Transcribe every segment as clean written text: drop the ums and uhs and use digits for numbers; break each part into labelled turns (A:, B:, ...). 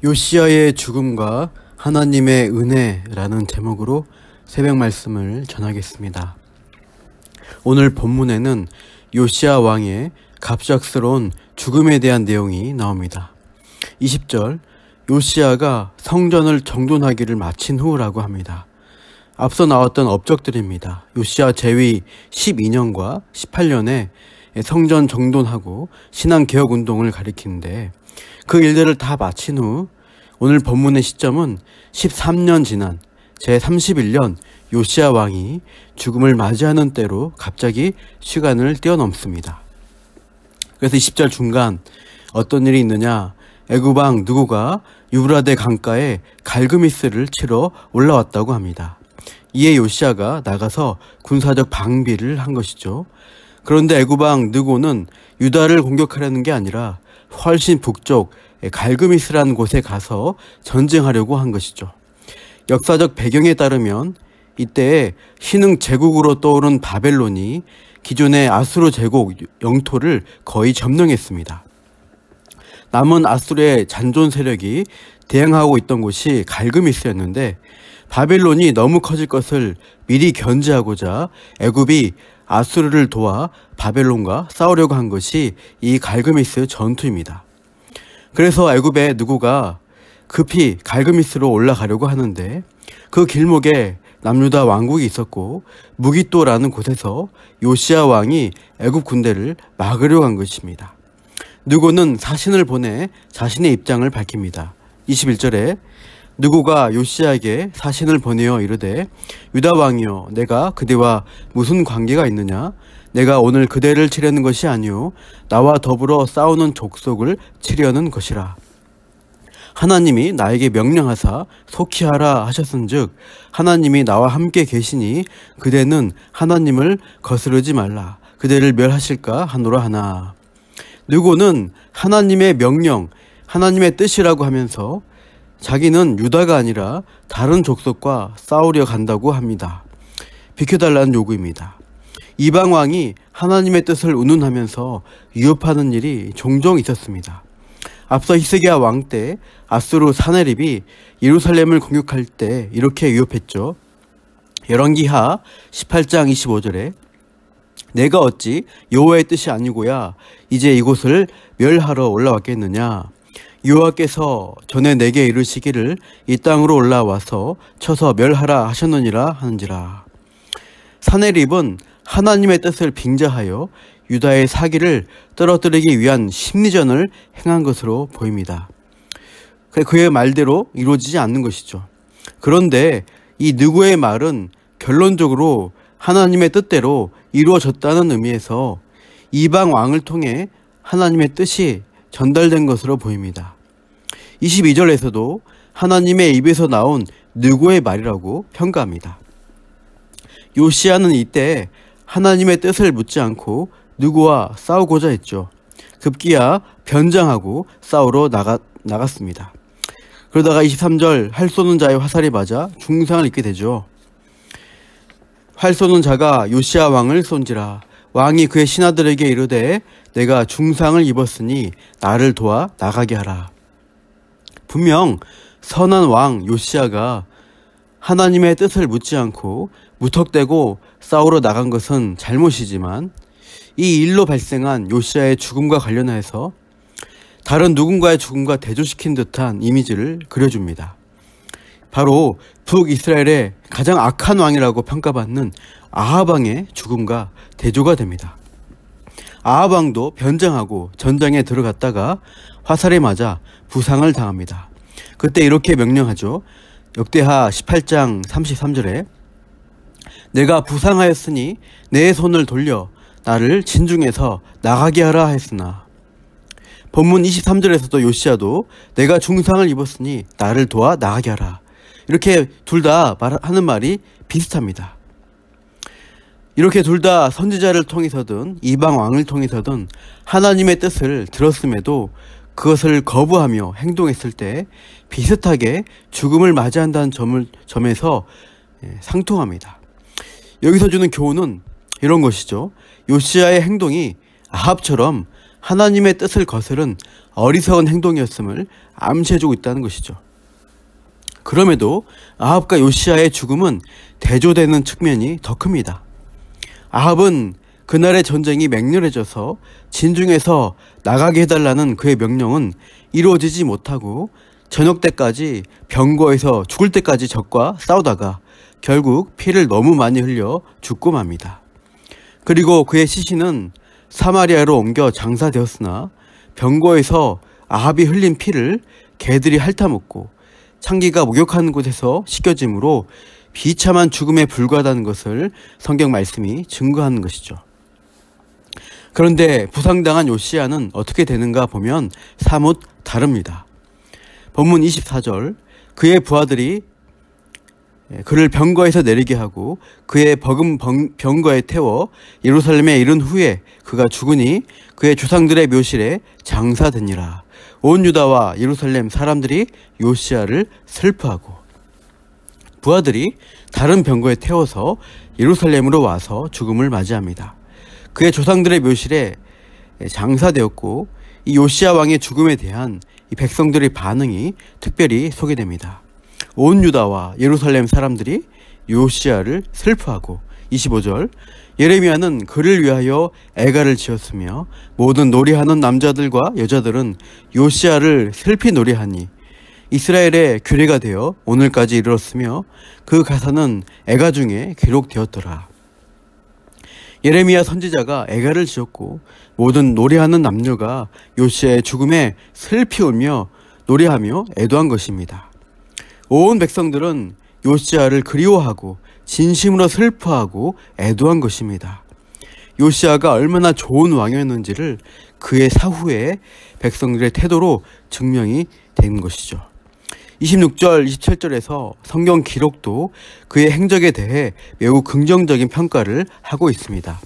A: 요시야의 죽음과 하나님의 은혜라는 제목으로 새벽 말씀을 전하겠습니다. 오늘 본문에는 요시야 왕의 갑작스러운 죽음에 대한 내용이 나옵니다. 20절, 요시야가 성전을 정돈하기를 마친 후라고 합니다. 앞서 나왔던 업적들입니다. 요시야 재위 12년과 18년에 성전 정돈하고 신앙개혁운동을 가리키는데 그 일들을 다 마친 후 오늘 본문의 시점은 13년 지난 제31년 요시야 왕이 죽음을 맞이하는 때로 갑자기 시간을 뛰어넘습니다. 그래서 20절 중간 어떤 일이 있느냐, 애굽왕 느고가 유브라데 강가에 갈그미스를 치러 올라왔다고 합니다. 이에 요시야가 나가서 군사적 방비를 한 것이죠. 그런데 애굽왕 느고는 유다를 공격하려는 게 아니라 훨씬 북쪽 갈그미스라는 곳에 가서 전쟁하려고 한 것이죠. 역사적 배경에 따르면 이때 신흥 제국으로 떠오른 바벨론이 기존의 아수르 제국 영토를 거의 점령했습니다. 남은 아수르의 잔존 세력이 대항하고 있던 곳이 갈그미스였는데 바벨론이 너무 커질 것을 미리 견제하고자 애굽이 아수르를 도와 바벨론과 싸우려고 한 것이 이 갈그미스 전투입니다. 그래서 애굽의 느고가 급히 갈그미스로 올라가려고 하는데 그 길목에 남유다 왕국이 있었고 무깃도라는 곳에서 요시야 왕이 애굽 군대를 막으려고 한 것입니다. 느고는 사신을 보내 자신의 입장을 밝힙니다. 21절에 느고가 요시야에게 사신을 보내어 이르되 유다 왕이여, 내가 그대와 무슨 관계가 있느냐? 내가 오늘 그대를 치려는 것이 아니오 나와 더불어 싸우는 족속을 치려는 것이라. 하나님이 나에게 명령하사 속히 하라 하셨은즉 하나님이 나와 함께 계시니 그대는 하나님을 거스르지 말라. 그대를 멸하실까 하노라 하나. 느고는 하나님의 명령, 하나님의 뜻이라고 하면서 자기는 유다가 아니라 다른 족속과 싸우려 간다고 합니다. 비켜달라는 요구입니다. 이방 왕이 하나님의 뜻을 운운하면서 위협하는 일이 종종 있었습니다. 앞서 히스기야 왕 때 아수르 사네립이 예루살렘을 공격할 때 이렇게 위협했죠. 열왕기하 18장 25절에 내가 어찌 여호와의 뜻이 아니고야 이제 이곳을 멸하러 올라왔겠느냐. 여호와께서 전에 내게 이르시기를 이 땅으로 올라와서 쳐서 멸하라 하셨느니라 하는지라. 사네립은 하나님의 뜻을 빙자하여 유다의 사기를 떨어뜨리기 위한 심리전을 행한 것으로 보입니다. 그의 말대로 이루어지지 않는 것이죠. 그런데 이 느고의 말은 결론적으로 하나님의 뜻대로 이루어졌다는 의미에서 이방 왕을 통해 하나님의 뜻이 전달된 것으로 보입니다. 22절에서도 하나님의 입에서 나온 느고의 말이라고 평가합니다. 요시야는 이때 하나님의 뜻을 묻지 않고 느고와 싸우고자 했죠. 급기야 변장하고 싸우러 나갔습니다. 그러다가 23절 활 쏘는 자의 화살이 맞아 중상을 입게 되죠. 활 쏘는 자가 요시야 왕을 쏜지라. 왕이 그의 신하들에게 이르되 내가 중상을 입었으니 나를 도와 나가게 하라. 분명 선한 왕 요시야가 하나님의 뜻을 묻지 않고 무턱대고 싸우러 나간 것은 잘못이지만 이 일로 발생한 요시야의 죽음과 관련해서 다른 누군가의 죽음과 대조시킨 듯한 이미지를 그려줍니다. 바로 북이스라엘의 가장 악한 왕이라고 평가받는 아합 왕의 죽음과 대조가 됩니다. 아합 왕도 변장하고 전장에 들어갔다가 화살에 맞아 부상을 당합니다. 그때 이렇게 명령하죠. 역대하 18장 33절에 내가 부상하였으니 내 손을 돌려 나를 진중에서 나가게 하라 했으나. 본문 23절에서도 요시야도 내가 중상을 입었으니 나를 도와 나가게 하라. 이렇게 둘 다 하는 말이 비슷합니다. 이렇게 둘 다 선지자를 통해서든 이방 왕을 통해서든 하나님의 뜻을 들었음에도 그것을 거부하며 행동했을 때 비슷하게 죽음을 맞이한다는 점에서 상통합니다. 여기서 주는 교훈은 이런 것이죠. 요시야의 행동이 아합처럼 하나님의 뜻을 거스른 어리석은 행동이었음을 암시해주고 있다는 것이죠. 그럼에도 아합과 요시야의 죽음은 대조되는 측면이 더 큽니다. 아합은 그날의 전쟁이 맹렬해져서 진중에서 나가게 해달라는 그의 명령은 이루어지지 못하고 저녁 때까지 병거에서 죽을 때까지 적과 싸우다가 결국 피를 너무 많이 흘려 죽고 맙니다. 그리고 그의 시신은 사마리아로 옮겨 장사되었으나 병거에서 아합이 흘린 피를 개들이 핥아먹고 창기가 목욕하는 곳에서 씻겨짐으로 비참한 죽음에 불과하다는 것을 성경 말씀이 증거하는 것이죠. 그런데 부상당한 요시야는 어떻게 되는가 보면 사뭇 다릅니다. 본문 24절, 그의 부하들이 그를 병거에서 내리게 하고 그의 버금 병거에 태워 예루살렘에 이른 후에 그가 죽으니 그의 조상들의 묘실에 장사되니라. 온 유다와 예루살렘 사람들이 요시야를 슬퍼하고, 부하들이 다른 병거에 태워서 예루살렘으로 와서 죽음을 맞이합니다. 그의 조상들의 묘실에 장사되었고, 이 요시야 왕의 죽음에 대한 이 백성들의 반응이 특별히 소개됩니다. 온 유다와 예루살렘 사람들이 요시야를 슬퍼하고, 25절, 예레미야는 그를 위하여 애가를 지었으며 모든 노래하는 남자들과 여자들은 요시야를 슬피 노래하니 이스라엘의 규례가 되어 오늘까지 이르렀으며 그 가사는 애가 중에 기록되었더라. 예레미야 선지자가 애가를 지었고 모든 노래하는 남녀가 요시야의 죽음에 슬피 울며 노래하며 애도한 것입니다. 온 백성들은 요시야를 그리워하고 진심으로 슬퍼하고 애도한 것입니다. 요시야가 얼마나 좋은 왕이었는지를 그의 사후에 백성들의 태도로 증명이 된 것이죠. 26절, 27절에서 성경 기록도 그의 행적에 대해 매우 긍정적인 평가를 하고 있습니다.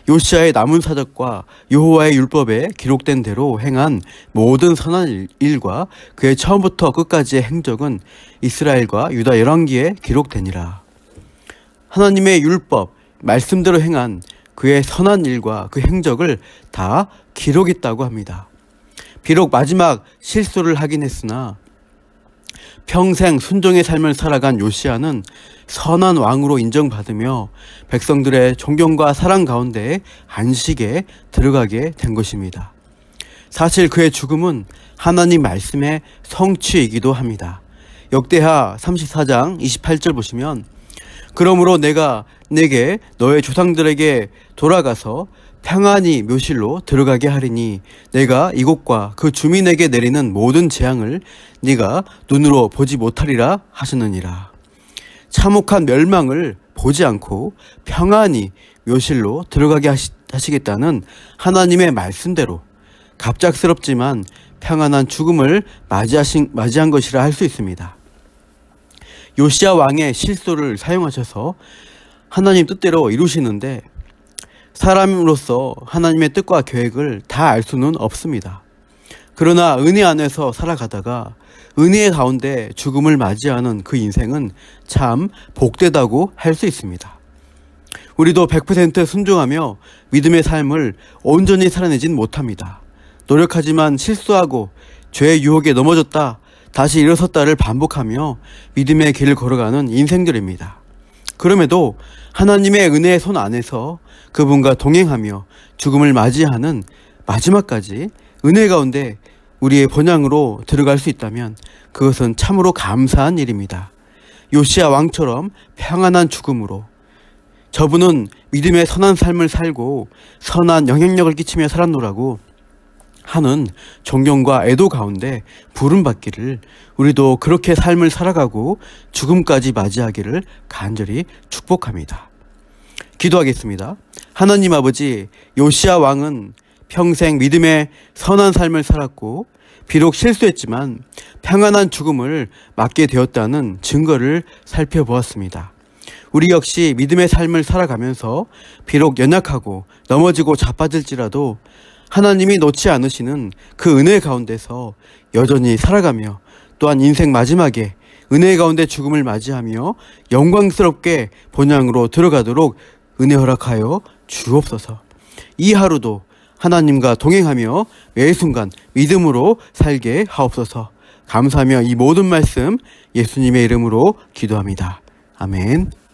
A: 요시야의 남은 사적과 여호와의 율법에 기록된 대로 행한 모든 선한 일과 그의 처음부터 끝까지의 행적은 이스라엘과 유다 열왕기에 기록되니라. 하나님의 율법, 말씀대로 행한 그의 선한 일과 그 행적을 다 기록했다고 합니다. 비록 마지막 실수를 하긴 했으나 평생 순종의 삶을 살아간 요시야는 선한 왕으로 인정받으며 백성들의 존경과 사랑 가운데 안식에 들어가게 된 것입니다. 사실 그의 죽음은 하나님 말씀의 성취이기도 합니다. 역대하 34장 28절 보시면, 그러므로 내가 내게 너의 조상들에게 돌아가서 평안히 묘실로 들어가게 하리니 내가 이곳과 그 주민에게 내리는 모든 재앙을 네가 눈으로 보지 못하리라 하시느니라. 참혹한 멸망을 보지 않고 평안히 묘실로 들어가게 하시겠다는 하나님의 말씀대로 갑작스럽지만 평안한 죽음을 맞이한 것이라 할 수 있습니다. 요시야 왕의 실수를 사용하셔서 하나님 뜻대로 이루시는데 사람으로서 하나님의 뜻과 계획을 다 알 수는 없습니다. 그러나 은혜 안에서 살아가다가 은혜의 가운데 죽음을 맞이하는 그 인생은 참 복되다고 할 수 있습니다. 우리도 100% 순종하며 믿음의 삶을 온전히 살아내진 못합니다. 노력하지만 실수하고 죄의 유혹에 넘어졌다 다시 일어섰다를 반복하며 믿음의 길을 걸어가는 인생들입니다. 그럼에도 하나님의 은혜의 손 안에서 그분과 동행하며 죽음을 맞이하는 마지막까지 은혜 가운데 우리의 본향으로 들어갈 수 있다면 그것은 참으로 감사한 일입니다. 요시야 왕처럼 평안한 죽음으로 저분은 믿음의 선한 삶을 살고 선한 영향력을 끼치며 살았노라고 하는 존경과 애도 가운데 부름받기를, 우리도 그렇게 삶을 살아가고 죽음까지 맞이하기를 간절히 축복합니다. 기도하겠습니다. 하나님 아버지, 요시야 왕은 평생 믿음의 선한 삶을 살았고 비록 실수했지만 평안한 죽음을 맞게 되었다는 증거를 살펴보았습니다. 우리 역시 믿음의 삶을 살아가면서 비록 연약하고 넘어지고 자빠질지라도 하나님이 놓지 않으시는 그 은혜 가운데서 여전히 살아가며 또한 인생 마지막에 은혜 가운데 죽음을 맞이하며 영광스럽게 본향으로 들어가도록 은혜 허락하여 주옵소서. 이 하루도 하나님과 동행하며 매 순간 믿음으로 살게 하옵소서. 감사하며 이 모든 말씀 예수님의 이름으로 기도합니다. 아멘.